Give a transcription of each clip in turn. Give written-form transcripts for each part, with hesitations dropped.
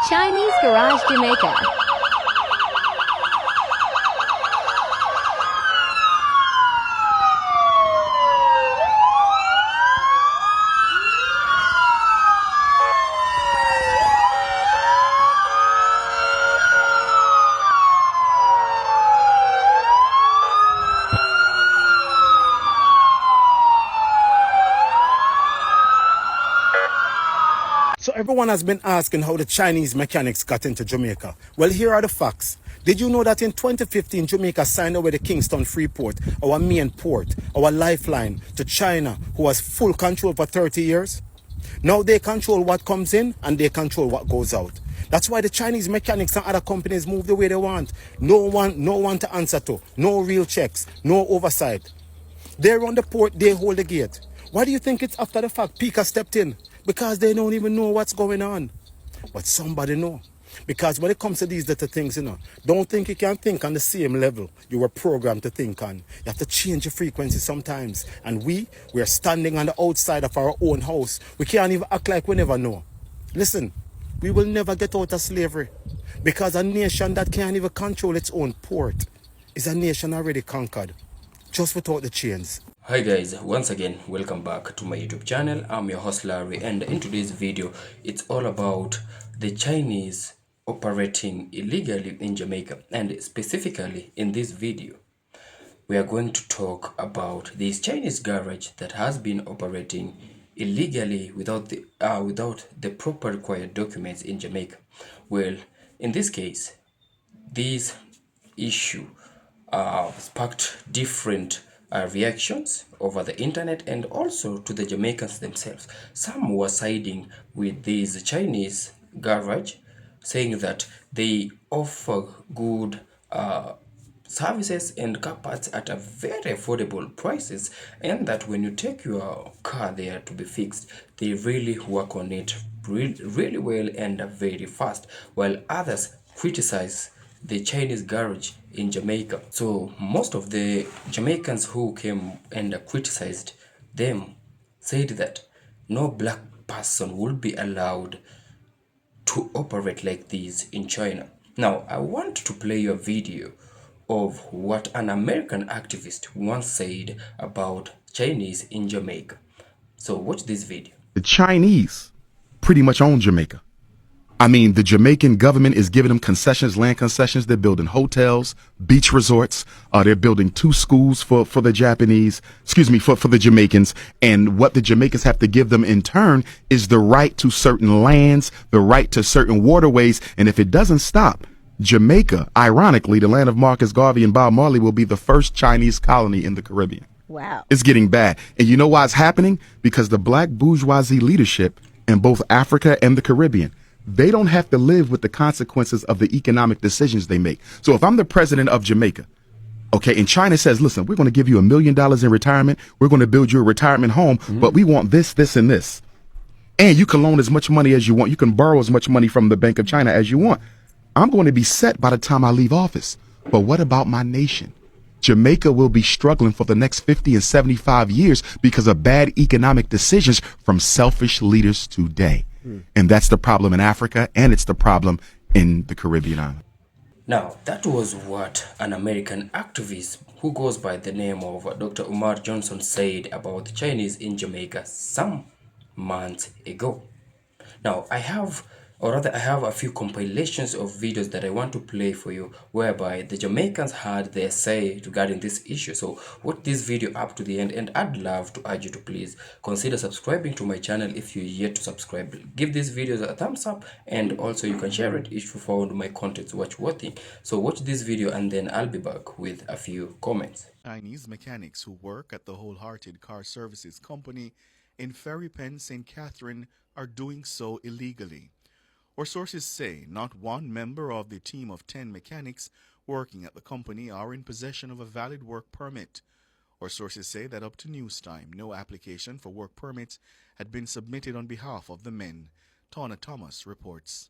Chinese Garage Jamaica. So everyone has been asking how the Chinese mechanics got into Jamaica. Well, here are the facts. Did you know that in 2015, Jamaica signed away the Kingston Freeport, our main port, our lifeline to China, who has full control for 30 years? Now they control what comes in and they control what goes out. That's why the Chinese mechanics and other companies move the way they want. No one to answer to. No real checks. No oversight. They run the port, they hold the gate. Why do you think it's after the fact Pika stepped in? Because they don't even know what's going on. But somebody know. Because when it comes to these little things, don't think you can think on the same level you were programmed to think on. You have to change your frequency sometimes. And we're standing on the outside of our own house. We can't even act like we never know. Listen, we will never get out of slavery. Because a nation that can't even control its own port is a nation already conquered. Just without the chains. Hi guys, once again welcome back to my YouTube channel. I'm your host Hilary, and in today's video it's all about the Chinese operating illegally in Jamaica. And specifically in this video we are going to talk about this Chinese garage that has been operating illegally without the proper required documents in Jamaica. Well, in this case, this issue sparked different reactions over the internet and also to the Jamaicans themselves. Some were siding with these Chinese garage, saying that they offer good services and car parts at a very affordable prices, and that when you take your car there to be fixed, they really work on it really well and very fast, while others criticize the Chinese garage in Jamaica. So most of the Jamaicans who came and criticized them said that no black person would be allowed to operate like this in China. Now, I want to play you a video of what an American activist once said about Chinese in Jamaica. So watch this video. The Chinese pretty much own Jamaica. I mean, the Jamaican government is giving them concessions, land concessions. They're building hotels, beach resorts. They're building 2 schools for the Japanese, for the Jamaicans. And what the Jamaicans have to give them in turn is the right to certain lands, the right to certain waterways. And if it doesn't stop, Jamaica, ironically, the land of Marcus Garvey and Bob Marley, will be the first Chinese colony in the Caribbean. Wow. It's getting bad. And you know why it's happening? Because the black bourgeoisie leadership in both Africa and the Caribbean, they don't have to live with the consequences of the economic decisions they make. So if I'm the president of Jamaica, okay, and China says, listen, we're going to give you $1 million in retirement. We're going to build you a retirement home, but we want this, this, and this. And you can loan as much money as you want. You can borrow as much money from the Bank of China as you want. I'm going to be set by the time I leave office. But what about my nation? Jamaica will be struggling for the next 50 and 75 years because of bad economic decisions from selfish leaders today. And that's the problem in Africa, and it's the problem in the Caribbean island. Now, that was what an American activist who goes by the name of Dr. Umar Johnson said about the Chinese in Jamaica some months ago. Now, I have a few compilations of videos that I want to play for you, whereby the Jamaicans had their say regarding this issue. So watch this video up to the end, and I'd love to urge you to please consider subscribing to my channel if you're yet to subscribe. Give these videos a thumbs up, and also you can share it if you found my content watch-worthy. So watch this video, and then I'll be back with a few comments. Chinese mechanics who work at the Wholehearted Car Services Company in Ferry Pen, St. Catherine, are doing so illegally. Or sources say not one member of the team of 10 mechanics working at the company are in possession of a valid work permit. Or sources say that up to news time, no application for work permits had been submitted on behalf of the men. Tawna Thomas reports.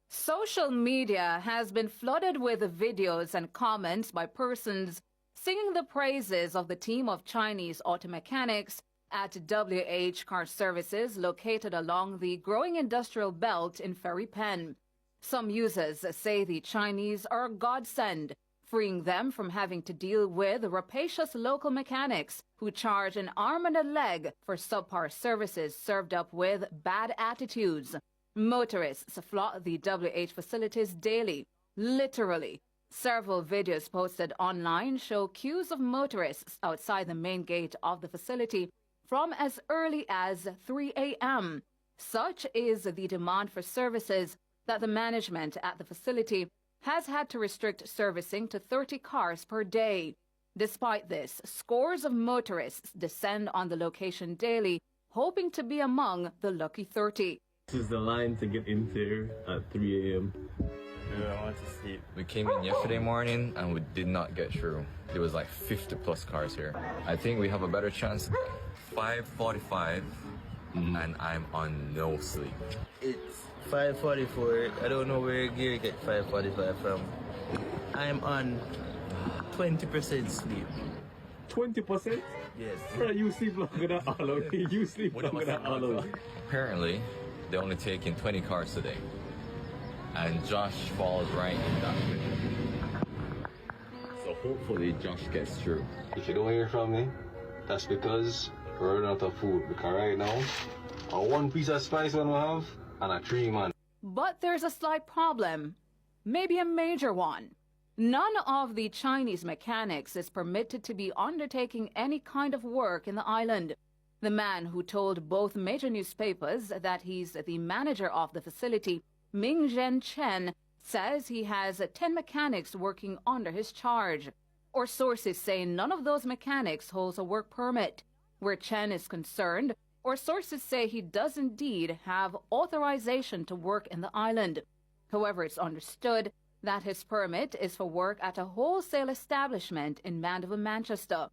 Social media has been flooded with videos and comments by persons singing the praises of the team of Chinese auto mechanics at WH Car Services located along the growing industrial belt in Ferry Pen. Some users say the Chinese are a godsend, freeing them from having to deal with rapacious local mechanics who charge an arm and a leg for subpar services served up with bad attitudes. Motorists flood the WH facilities daily, literally. Several videos posted online show queues of motorists outside the main gate of the facility from as early as 3 a.m. Such is the demand for services that the management at the facility has had to restrict servicing to 30 cars per day. Despite this, scores of motorists descend on the location daily, hoping to be among the lucky 30. This is the line to get in there at 3 a.m. Yeah, I want to sleep. We came in yesterday morning and we did not get through. There was like 50 plus cars here. I think we have a better chance. 5:45 and I'm on no sleep. It's 5:44. I don't know where Gear get 5:45 from. I'm on 20% sleep. 20%? Yes. Bro, you sleep longer than all of me. You sleep longer than all of me. Apparently, they're only taking 20 cars today. And Josh falls right in that. So hopefully Josh gets through. If you don't hear from me, that's because we're running out of food. Because right now, a one piece of spice one we have and a 3-man. But there's a slight problem, maybe a major one. None of the Chinese mechanics is permitted to be undertaking any kind of work in the island. The man who told both major newspapers that he's the manager of the facility, Ming Zhen Chen, says he has 10 mechanics working under his charge. Or sources say none of those mechanics holds a work permit. Where Chen is concerned, or sources say he does indeed have authorization to work in the island. However, it's understood that his permit is for work at a wholesale establishment in Mandeville, Manchester.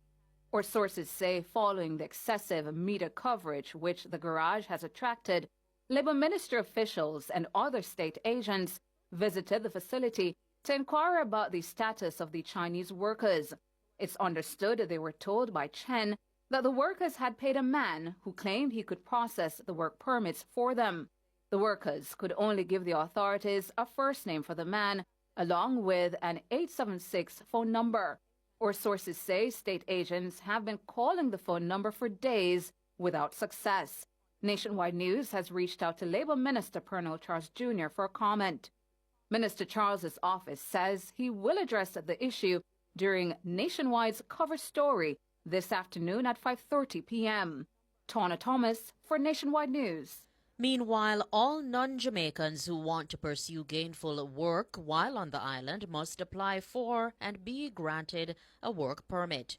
Or sources say following the excessive media coverage which the garage has attracted, Labour Minister officials and other state agents visited the facility to inquire about the status of the Chinese workers. It's understood they were told by Chen that the workers had paid a man who claimed he could process the work permits for them. The workers could only give the authorities a first name for the man, along with an 876 phone number. Or sources say state agents have been calling the phone number for days without success. Nationwide News has reached out to Labour Minister Pernell Charles Jr. for a comment. Minister Charles's office says he will address the issue during Nationwide's cover story this afternoon at 5:30 p.m. Tawna Thomas for Nationwide News. Meanwhile, all non-Jamaicans who want to pursue gainful work while on the island must apply for and be granted a work permit.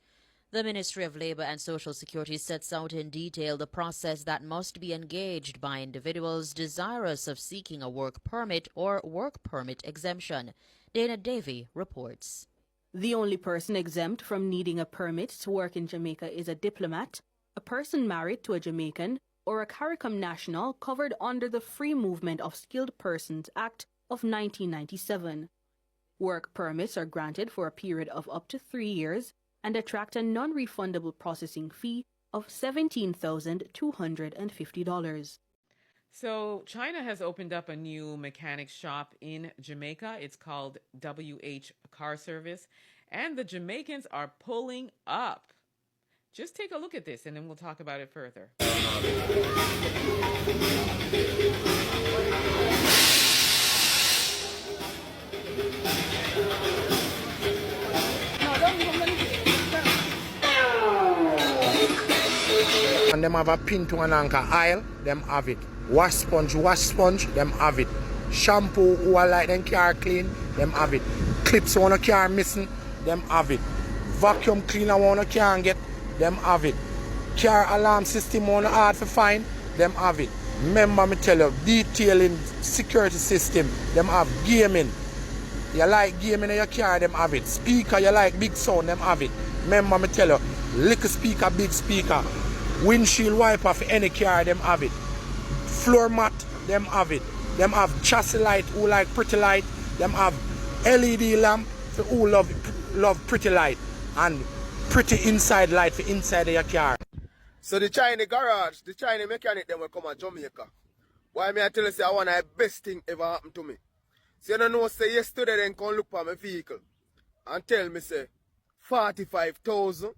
The Ministry of Labour and Social Security sets out in detail the process that must be engaged by individuals desirous of seeking a work permit or work permit exemption. Dana Davey reports. The only person exempt from needing a permit to work in Jamaica is a diplomat, a person married to a Jamaican, or a CARICOM national covered under the Free Movement of Skilled Persons Act of 1997. Work permits are granted for a period of up to 3 years and attract a non-refundable processing fee of $17,250. So China has opened up a new mechanic shop in Jamaica. It's called WH Car Service, and the Jamaicans are pulling up. Just take a look at this, and then we'll talk about it further. And them have a pin to an anchor aisle, them have it. Wash sponge, them have it. Shampoo who are like them car clean, them have it. Clips on a car missing, them have it. Vacuum cleaner on a car get, them have it. Car alarm system on hard to find, them have it. Remember me tell you, detailing security system, them have gaming. You like gaming in your car, them have it. Speaker, you like big sound, them have it. Remember me tell you, little speaker, big speaker. Windshield wiper for any car, them have it. Floor mat, them have it. Them have chassis light who like pretty light. Them have LED lamp for who love pretty light. And pretty inside light for inside of your car. So the Chinese garage, the Chinese mechanic, them will come to Jamaica. Why me I tell you say I want the best thing ever happened to me. So you don't know, say yesterday then come look for my vehicle and tell me say 45,000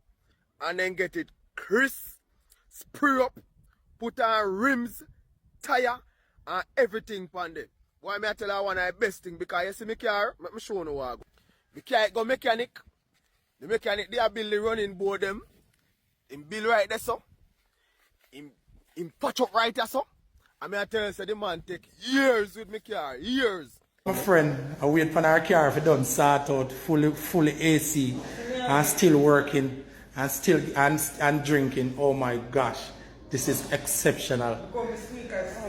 and then get it crisp, spray up, put on rims, tire, and everything on them. Why me I tell her one of the best thing, because you see my car, let me show you what I go. The car go mechanic. The mechanic they build the running board them. Him build right there so. Him patch up right there so. I mean I tell you say the man take years with my car, years. My friend, I wait for our car if it done sort out, fully AC, and still working, and still and drinking. Oh my gosh, this is exceptional.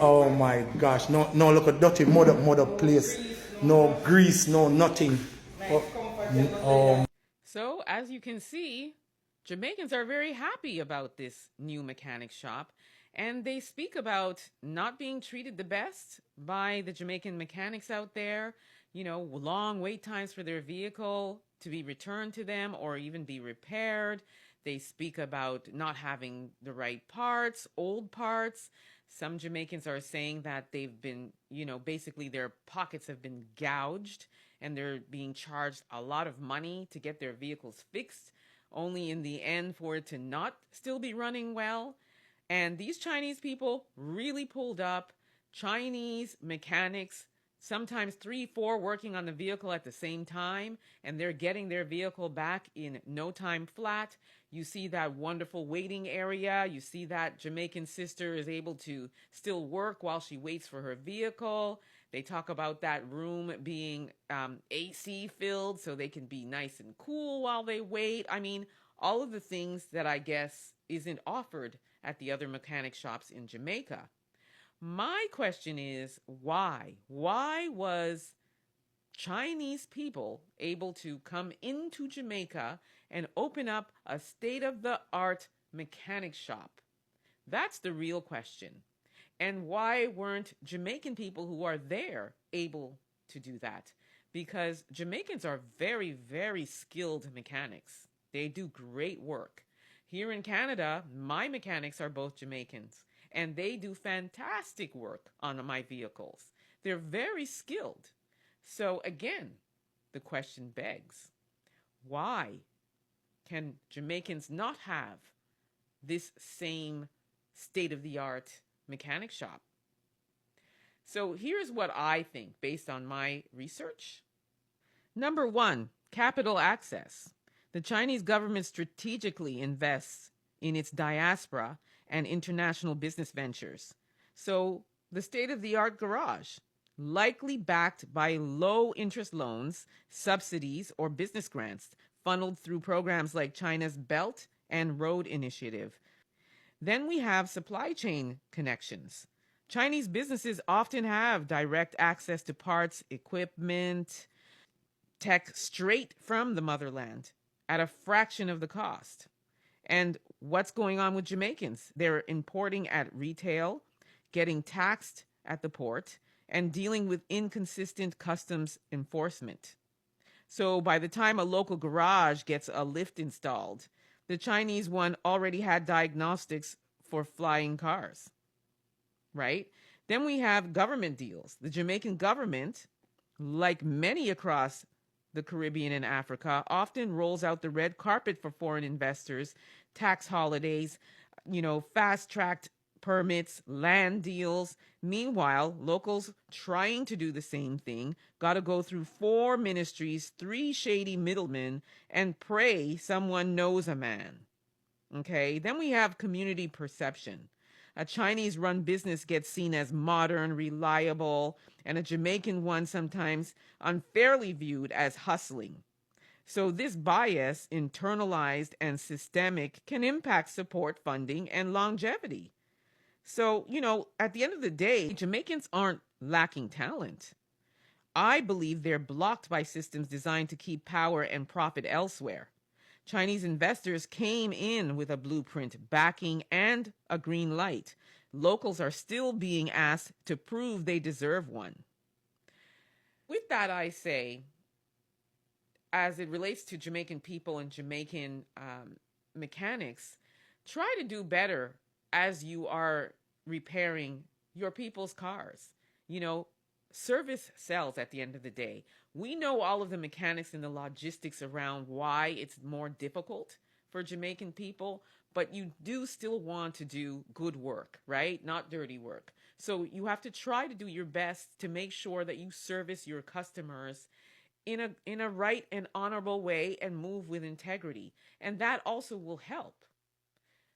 Oh my gosh, no look at dirty mud up place, no grease, no nothing. So as you can see, Jamaicans are very happy about this new mechanic shop, and they speak about not being treated the best by the Jamaican mechanics out there, you know, long wait times for their vehicle to be returned to them or even be repaired. They speak about not having the right parts, old parts. Some Jamaicans are saying that they've been, you know, basically their pockets have been gouged and they're being charged a lot of money to get their vehicles fixed, only in the end for it to not still be running well. And these Chinese people really pulled up. Chinese mechanics, sometimes 3-4 working on the vehicle at the same time, and they're getting their vehicle back in no time flat. You see that wonderful waiting area. You see that Jamaican sister is able to still work while she waits for her vehicle. They talk about that room being AC filled so they can be nice and cool while they wait. I mean, all of the things that I guess isn't offered at the other mechanic shops in Jamaica. My question is, why? Why was Chinese people able to come into Jamaica and open up a state-of-the-art mechanic shop? That's the real question. And why weren't Jamaican people who are there able to do that? Because Jamaicans are very, very skilled mechanics. They do great work. Here in Canada, my mechanics are both Jamaicans, and they do fantastic work on my vehicles. They're very skilled. So again, the question begs, why can Jamaicans not have this same state-of-the-art mechanic shop? So here's what I think based on my research. Number one, capital access. The Chinese government strategically invests in its diaspora and international business ventures. So the state-of-the-art garage, likely backed by low-interest loans, subsidies, or business grants, funneled through programs like China's Belt and Road Initiative. Then we have supply chain connections. Chinese businesses often have direct access to parts, equipment, tech straight from the motherland at a fraction of the cost. And what's going on with Jamaicans? They're importing at retail, getting taxed at the port, and dealing with inconsistent customs enforcement. So by the time a local garage gets a lift installed, the Chinese one already had diagnostics for flying cars, right? Then we have government deals. The Jamaican government, like many across the Caribbean and Africa, often rolls out the red carpet for foreign investors, tax holidays, fast-tracked permits, land deals. Meanwhile, locals trying to do the same thing got to go through 4 ministries, 3 shady middlemen, and pray someone knows a man. Okay, then we have community perception. A Chinese-run business gets seen as modern, reliable, and a Jamaican one sometimes unfairly viewed as hustling. So this bias, internalized and systemic, can impact support, funding, and longevity. So, at the end of the day, Jamaicans aren't lacking talent. I believe they're blocked by systems designed to keep power and profit elsewhere. Chinese investors came in with a blueprint, backing, and a green light. Locals are still being asked to prove they deserve one. With that, I say, as it relates to Jamaican people and Jamaican mechanics, try to do better as you are repairing your people's cars. service sells at the end of the day. We know all of the mechanics and the logistics around why it's more difficult for Jamaican people, but you do still want to do good work, right? Not dirty work. So you have to try to do your best to make sure that you service your customers in a right and honorable way and move with integrity. And that also will help.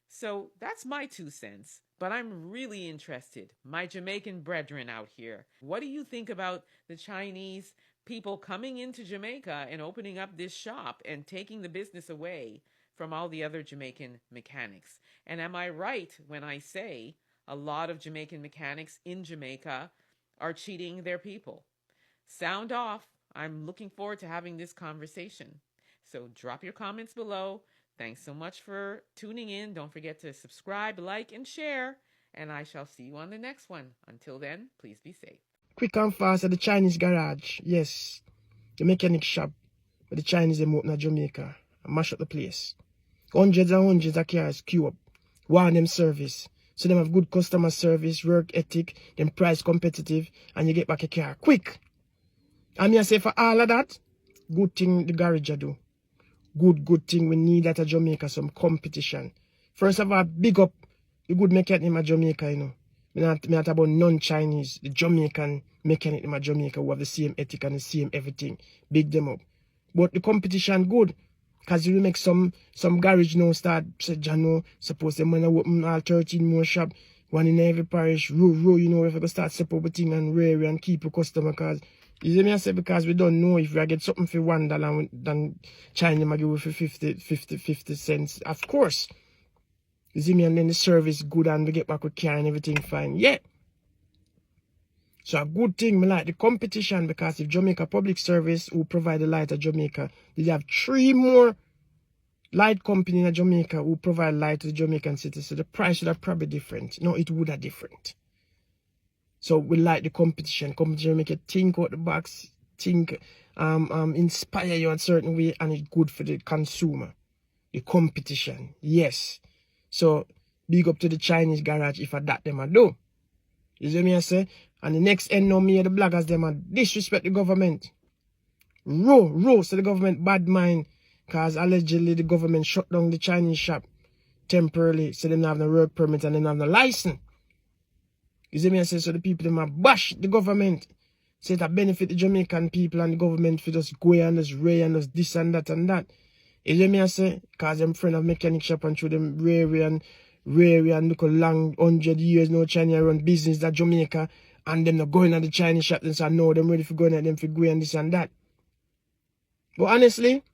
So that's my 2 cents. But I'm really interested, my Jamaican brethren out here, what do you think about the Chinese people coming into Jamaica and opening up this shop and taking the business away from all the other Jamaican mechanics? And am I right when I say a lot of Jamaican mechanics in Jamaica are cheating their people? Sound off. I'm looking forward to having this conversation. So drop your comments below. Thanks so much for tuning in. Don't forget to subscribe, like, and share. And I shall see you on the next one. Until then, please be safe. Quick and fast at the Chinese garage. Yes. The mechanic shop where the Chinese them open in Jamaica and mash up the place. Hundreds and hundreds of cars queue up. Want them service. So them have good customer service, work ethic, them price competitive, and you get back a car quick. And I say for all of that, good thing the garage do. Good thing we need at Jamaica, some competition. First of all, big up the good mechanic in Jamaica, you know. Me not about non-Chinese, the Jamaican mechanic in Jamaica who have the same ethic and the same everything. Big them up. But the competition good. Because you will make some garage now start, say, Jano, suppose them when I open all 13 more shop, one in every parish, row, you know, if I go start step up thing and rare and keep a customer, because you see me I say, because we don't know if we get something for $1 then China might give you for 50 cents. Of course. You see me, and then the service good and we get back with car and everything fine. Yeah. So a good thing, me like the competition, because if Jamaica Public Service who provide the light at Jamaica, they have 3 more light company in Jamaica who provide light to the Jamaican city. So the price would have probably different. No, it would have different. So we like the competition. Competition make you think out the box, think, inspire you in a certain way, and it's good for the consumer. The competition, yes. So big up to the Chinese garage if I that them I do. You see me I say? And the next end now me the bloggers them a disrespect the government. Row, so the government bad mind. Because allegedly the government shut down the Chinese shop temporarily. So they don't have no work permit and they don't have no license. You see me I say? So the people them a bash the government. Say it a benefit the Jamaican people and the government for just go and just ray and just this and that and that. You see me I say? Because I'm friend of mechanic shop and through them rare and look a long 100 years no China run business that Jamaica and them not going at the Chinese shop and say no, them ready for going at them for going and this and that. But honestly,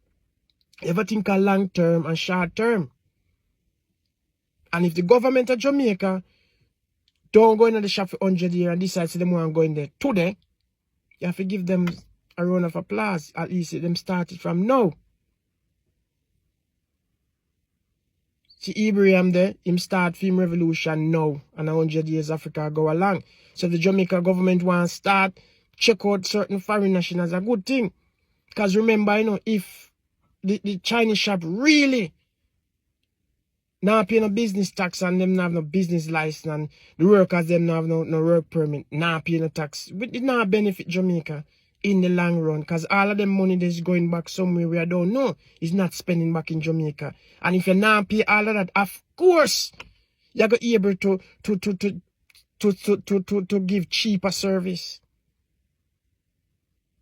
everything are long term and short term. And if the government of Jamaica don't go into the shop for 100 years and decide to them want to go in there today, you have to give them a round of applause. At least them started from now. See, Ibrahim there, him start film revolution now, and 100 years Africa go along. So the Jamaica government want to start, check out certain foreign nationals, a good thing. Because remember, you know, if the Chinese shop really not pay no business tax and them not have no business license and the workers them not have no work permit, not pay no tax, but it not benefit Jamaica in the long run, because all of them money that's going back somewhere we don't know is not spending back in Jamaica. And if you not pay all of that, of course you're going to be able to give cheaper service.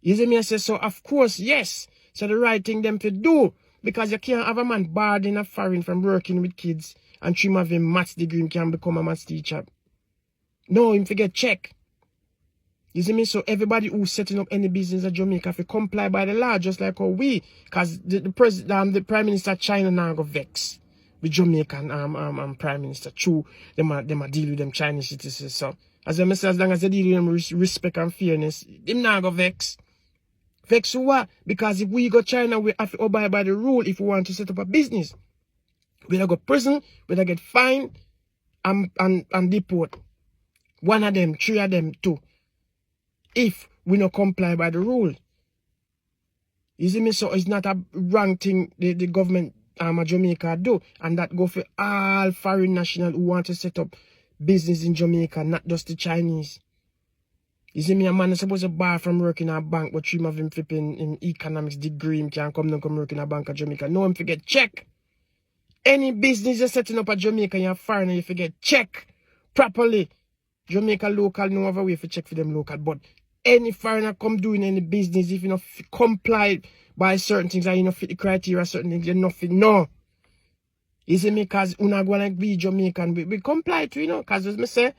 You see me I say? So of course, yes. So the right thing them to do, because you can't have a man barred in a foreign from working with kids and trim have him maths degree and can become a maths teacher. No, him forget check. You see me? So everybody who's setting up any business in Jamaica have to comply by the law, just like how we. Because the Prime Minister of China now go vex with Jamaican Prime Minister. True, them a deal with them Chinese citizens. So as I say, as long as they deal with them with respect and fairness, them now go vex. Vex who what? Because if we go China, we have to obey by the rule if we want to set up a business. We don't go prison, we don't get fined and deport. 1 of them, 3 of them, 2. If we not comply by the rule. You see me? So it's not a wrong thing the government of Jamaica do. And that go for all foreign nationals who want to set up business in Jamaica, not just the Chinese. You see me, a man is supposed to bar from working in a bank, but dream of him flipping in economics degree, him can't come work in a bank of Jamaica. No, him forget check. Any business you're setting up at Jamaica, you're foreigner, you forget check properly. Jamaica local, no other way for check for them local. But any foreigner come doing any business, if you not comply by certain things, and you not fit the criteria, certain things, you're nothing. No. You see me, because we're not going to be Jamaican. We comply to, because as I say,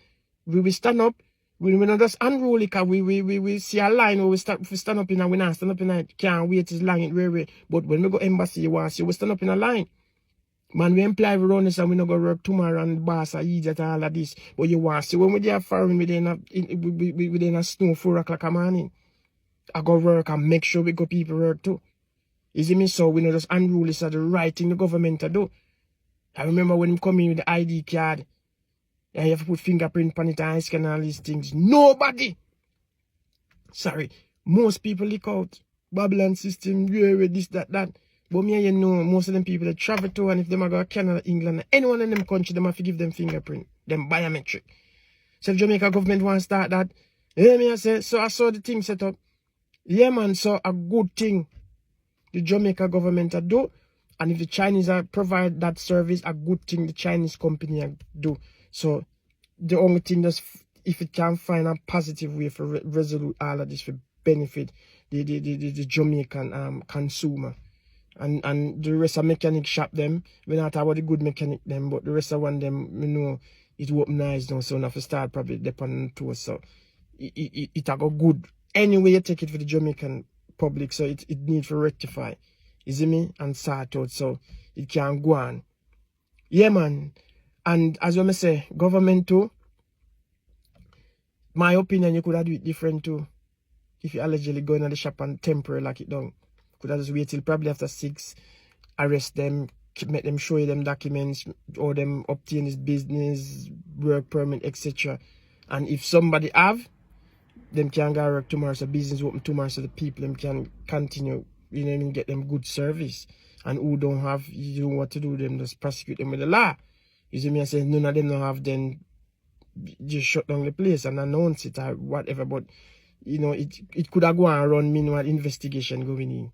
we will stand up. We not just unruly, because we see a line where we stand up in and we not stand up in and can't wait as long as we. But when we go embassy, you want to see, we stand up in a line. Man, we employ we run this and we not go work tomorrow and the boss are idiot and all of this. But you want to see, when we there foreign, we in a snow 4 o'clock in the morning. I go work and make sure we go people work too. You see me? So we not just unruly, so the right thing the government to do. I remember when him come in with the ID card, and you have to put fingerprint on it and scan all these things. Nobody! Sorry, most people leak out. Babylon system, this, that. But me, most of them people that travel to, and if them are go to Canada, England, anyone in them country, them have to give them fingerprint, them biometric. So if Jamaica government want to start that, me I say, so I saw the thing set up. Yeah, man, so a good thing the Jamaica government do. And if the Chinese provide that service, a good thing the Chinese company do. So the only thing is if it can find a positive way for resolve all of this for benefit the Jamaican consumer. And the rest of mechanic shop them, we not talk about the good mechanic them, but the rest of one them, it open nice now, so now to start probably depend to us. So it a go good. Anyway you take it for the Jamaican public, so it need to rectify. You see me? And sort out so it can go on. Yeah, man. And as I say, government too, my opinion, you could have do it different too. If you allegedly go in the shop and temporary lock it down. Could have just wait till probably after 6, arrest them, make them show you them documents, or them obtain his business, work permit, etc. And if somebody have, them can go work tomorrow, so business open tomorrow, so the people them can continue, get them good service. And who don't have, you know what to do, them just prosecute them with the law. You see me, I say none of them don't have, then just shut down the place and announce it or whatever. But it could have gone and run meanwhile investigation going in.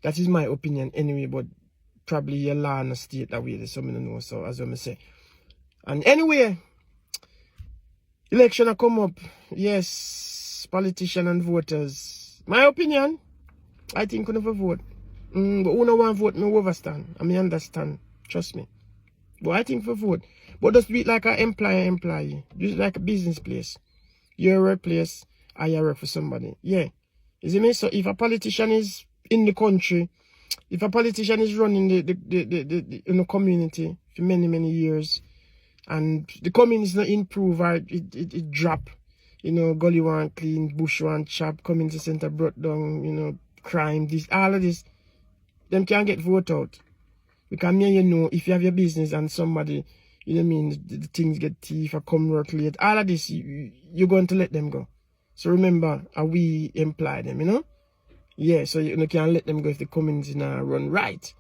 That is my opinion anyway, but probably a law in the state that way, there's something to know, so as I say. And anyway, election come up. Yes, politicians and voters. My opinion, I think we never vote. But who no want vote, me overstand. I understand. Trust me. But I think we vote. But just be like an employee. Just like a business place. Your workplace, or you work for somebody. Yeah. You see me? So if a politician is in the country, if a politician is running the community for many years, and the community is not improve or it drop, gully one clean, bush one chop, community center brought down, crime, this, all of this, them can't get vote out. Because if you have your business and somebody, the things get thief or come work late, all of this, you're going to let them go. So remember, we employ them, Yeah, so you can't let them go if the community now run right.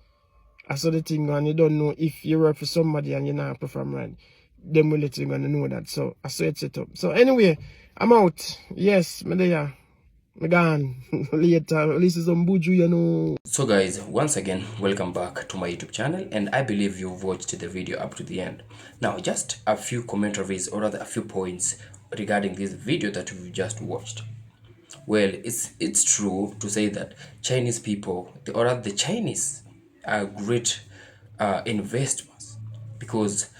I saw the thing and you don't know if you work for somebody and you not perform right. Them will let you gonna know that. So I saw it set up. So anyway, I'm out. Yes, me there. Me gone. Later. At least some buju, So guys, once again, welcome back to my YouTube channel, and I believe you've watched the video up to the end. Now, just a few commentaries, or rather a few points regarding this video that we've just watched. Well, it's true to say that Chinese people, or the Chinese, are great investors, because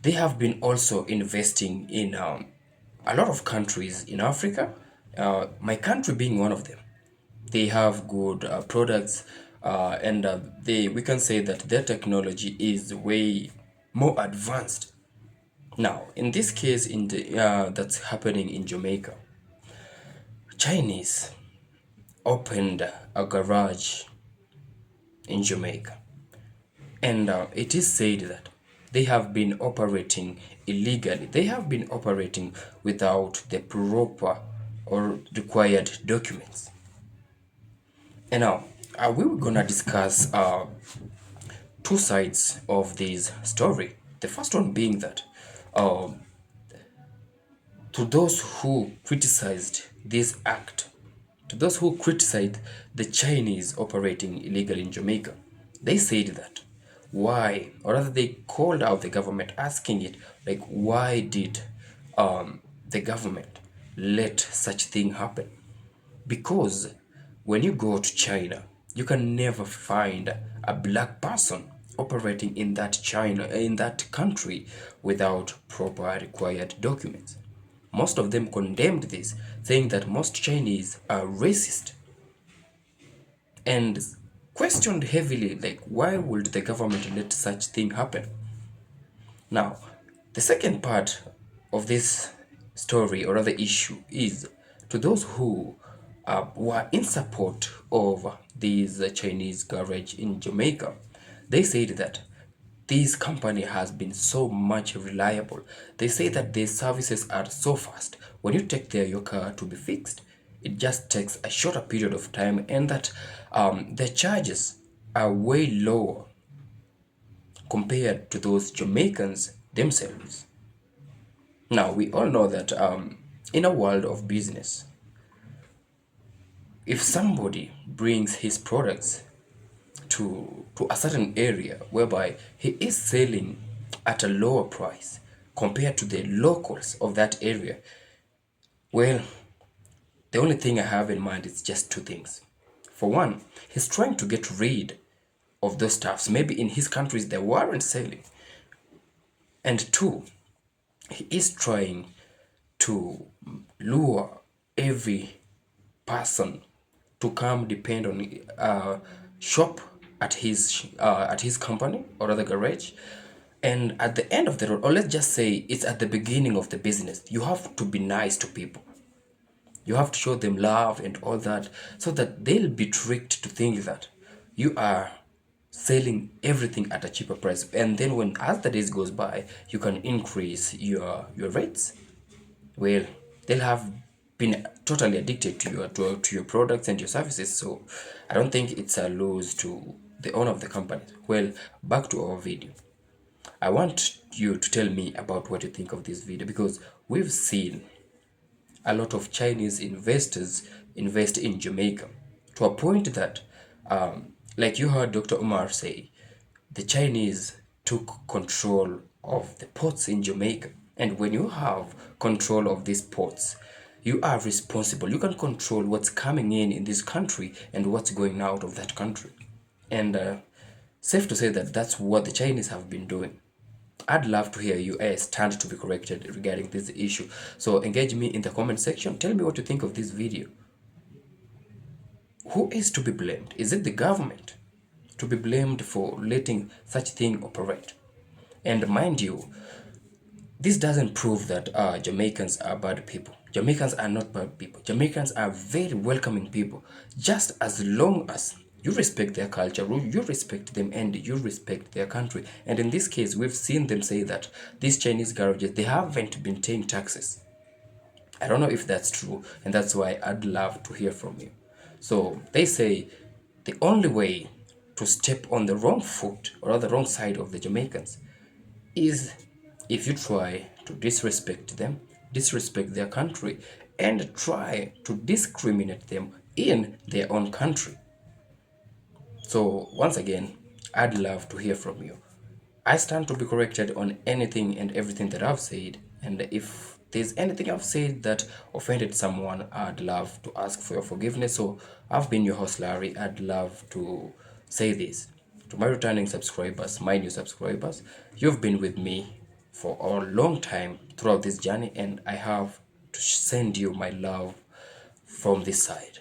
they have been also investing in a lot of countries in Africa, my country being one of them. They have good products, and we can say that their technology is way more advanced. Now, in this case, that's happening in Jamaica, Chinese opened a garage in Jamaica, and it is said that they have been operating illegally. They have been operating without the proper or required documents. And now we were gonna discuss two sides of this story. The first one being that to those who criticized this act, to those who criticize the Chinese operating illegally in Jamaica, they said that why, or rather they called out the government asking it, like, why did the government let such thing happen? Because when you go to China, you can never find a black person operating in that country without proper required documents. Most of them condemned this, saying that most Chinese are racist and questioned heavily, like, why would the government let such thing happen? Now, the second part of this story, or other issue, is to those who were in support of these Chinese garage in Jamaica. They said that this company has been so much reliable. They say that their services are so fast. When you take your car to be fixed, it just takes a shorter period of time, and that the charges are way lower compared to those Jamaicans themselves. Now, we all know that in a world of business, if somebody brings his products to a certain area whereby he is selling at a lower price compared to the locals of that area, well, the only thing I have in mind is just two things. For one, he's trying to get rid of those stuffs. Maybe in his countries they weren't selling. And two, he is trying to lure every person to come depend on shop at his company or other garage. And at the end of the road, or let's just say it's at the beginning of the business, you have to be nice to people. You have to show them love and all that, so that they'll be tricked to think that you are selling everything at a cheaper price. And then when, as the days goes by, you can increase your rates. Well, they'll have been totally addicted to your products and your services. So I don't think it's a lose to the owner of the company. Well, back to our video. I want you to tell me about what you think of this video, because we've seen a lot of Chinese investors invest in Jamaica to a point that, like you heard Dr. Umar say, the Chinese took control of the ports in Jamaica. And when you have control of these ports, you are responsible. You can control what's coming in this country and what's going out of that country. And safe to say that that's what the Chinese have been doing. I'd love to hear you stand to be corrected regarding this issue. So engage me in the comment section. Tell me what you think of this video. Who is to be blamed? Is it the government to be blamed for letting such thing operate? And mind you, this doesn't prove that Jamaicans are bad people. Jamaicans are not bad people. Jamaicans are very welcoming people, just as long as you respect their culture, you respect them, and you respect their country. And in this case, we've seen them say that these Chinese garages, they haven't been paying taxes. I don't know if that's true, and that's why I'd love to hear from you. So they say the only way to step on the wrong foot, or the wrong side of the Jamaicans, is if you try to disrespect them, disrespect their country, and try to discriminate them in their own country. So once again, I'd love to hear from you. I stand to be corrected on anything and everything that I've said, and if there's anything I've said that offended someone, I'd love to ask for your forgiveness. So I've been your host, Larry. I'd love to say this to my returning subscribers, my new subscribers. You've been with me for a long time throughout this journey, and I have to send you my love from this side.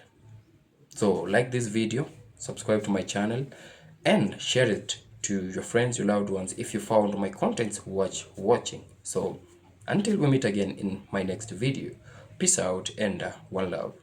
So like this video, subscribe to my channel, and share it to your friends, your loved ones, if you found my contents worth watching. So until we meet again in my next video, peace out and one love.